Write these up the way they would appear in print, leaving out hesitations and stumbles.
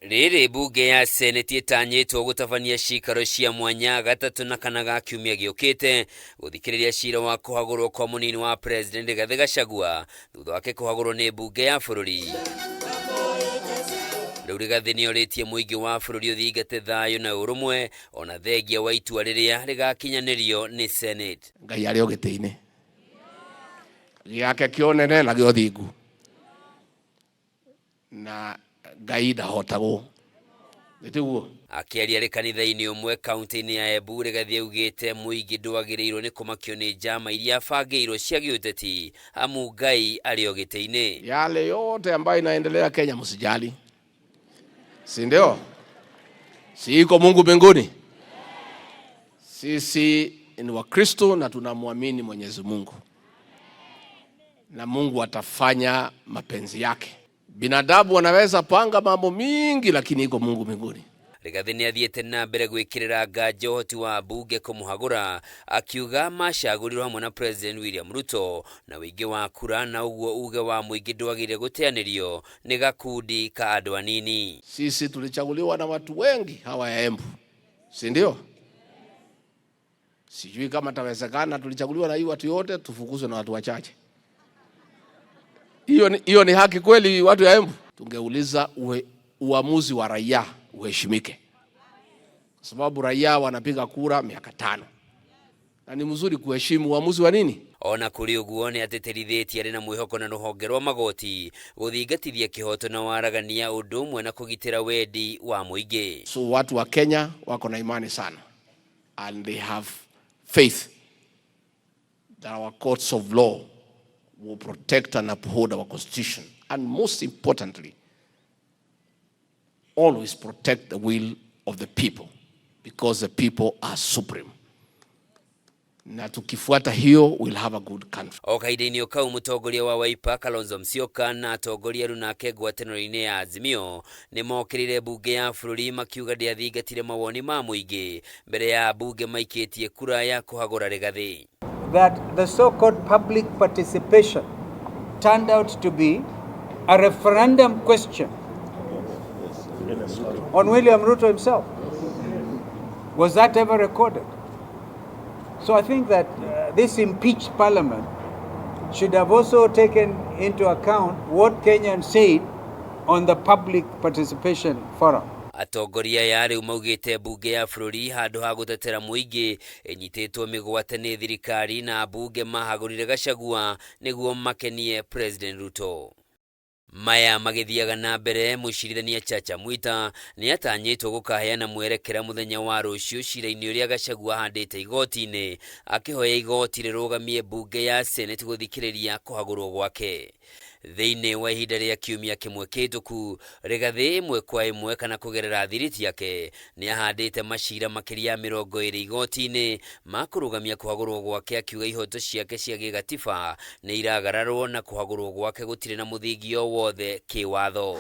Riri bunge ya seneti itanyitwo gutabania cikaro cia mwanya gatatu na kana ga kiumia giukite guthikiriria cira wa kuhagurwo kwa munini wa president Rigathi Gachagua thutha wake kuhagurwo ni bunge ya bururi. Riu Rigathi nioritie muingi wa bururi uthingate thayu na urumwe ona thengia wa itua riria rigakinyanirio ni senate. Ngai ari Giti-Ini giake kionene na giothingu na Ngai ndahotagwo nitiguo. Akiaria ri kanitha-ini umwe kaunti-ini ya Embu, Rigathi augite muingi ndwagiriirwo ni kumakio ni njama iria bangiirwo cia giuteti amu Ngai ari Giti-Ini. Yale yote ambayo inaendelea Kenya msijali, si ndio? Si iko Mungu mbinguni? Sisi ni Wakristo na tunamwamini Mwenyezi Mungu, na Mungu atafanya mapenzi yake. Binadamu wanaweza panga mambo mingi, lakini iko Mungu mbinguni. Rigathi ni athiete na mbere gwikirira ngajo hoti wa bunge kumuhagura, akiuga macagurirwo hamwe na President William Ruto na wingi wa kura, na uguo uge wa muingi ndwagire guteanirio ni gakundi ka andu anini. Sisi tulichaguliwa na watu wengi hawa ya Embu, si ndio? Sijui kama tawezekana tulichaguliwa na hii watu yote tufukuzwe na watu wachache. Hiyo ni haki kweli watu ya Embu? Tungeuliza uamuzi wa raia uheshimike, kwa sababu raia wanapiga kura miaka 5 na ni mzuri kuheshimu uamuzi wa nini. Ona kuri uguo ni ateterithitie ari na mwihoko na ruhonge rwa magoti guthingatithia kihoto na waragania undu umwe na kugitira wendi wa muingi. So watu wa Kenya wako na imani sana, and they have faith that our courts of law will protect and uphold our constitution, and most importantly, always protect the will of the people, because the people are supreme. Na tukifuata hiyo, we'll have a good country. Okaide-ini ukau mutongoria wa Wiper Kalonzo Musyoka na atongoria runake ngwataniro-ini ya Azimio ni mokirire bunge ya bururi makiuga ndiathingatire mawoni ma muingi mbere ya bunge maikitie kura ya kuhagura Rigathi. That the so-called public participation turned out to be a referendum question on William Ruto himself. Was that ever recorded? So I think that this impeached parliament should have also taken into account what Kenyans said on the public participation forum. Atongoria ya riu maugite bunge ya bururi handu ha gutetera muingi inyitetwo migwate ni thirikari na bunge mahagurire Gachagua niguo makenie President Ruto. Maya magithiaga na mbere, mucirithania Chacha Mwita ni atanyitwo gukaheana mwerekera muthenya wa rucio cira-ini uria Gachagua handite igoti-ini akihoya igoti rirugamie bunge ya seneti guthikiriria kuhagurwo gwake. Thiini wa ihinda ria kiumia kimwe kituku, Rigathi imwe kwa imwe kana kugerera thiriti yake ni ahandite macira makiria 20 igoti-ini makurugamia kuhagurwo gwake, akiuga ihoto ciake cia gigatiba ni iragararwo na kuhagurwo gwake gutire na muthingio wothe kiwatho.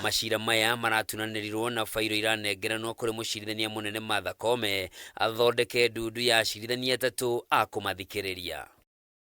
Macira maya maratunanirirwo na fairo iranengeranwo kuri mucirithania munene Kameme athondeke ndundu ya acirithania 3 a kumathikiriria.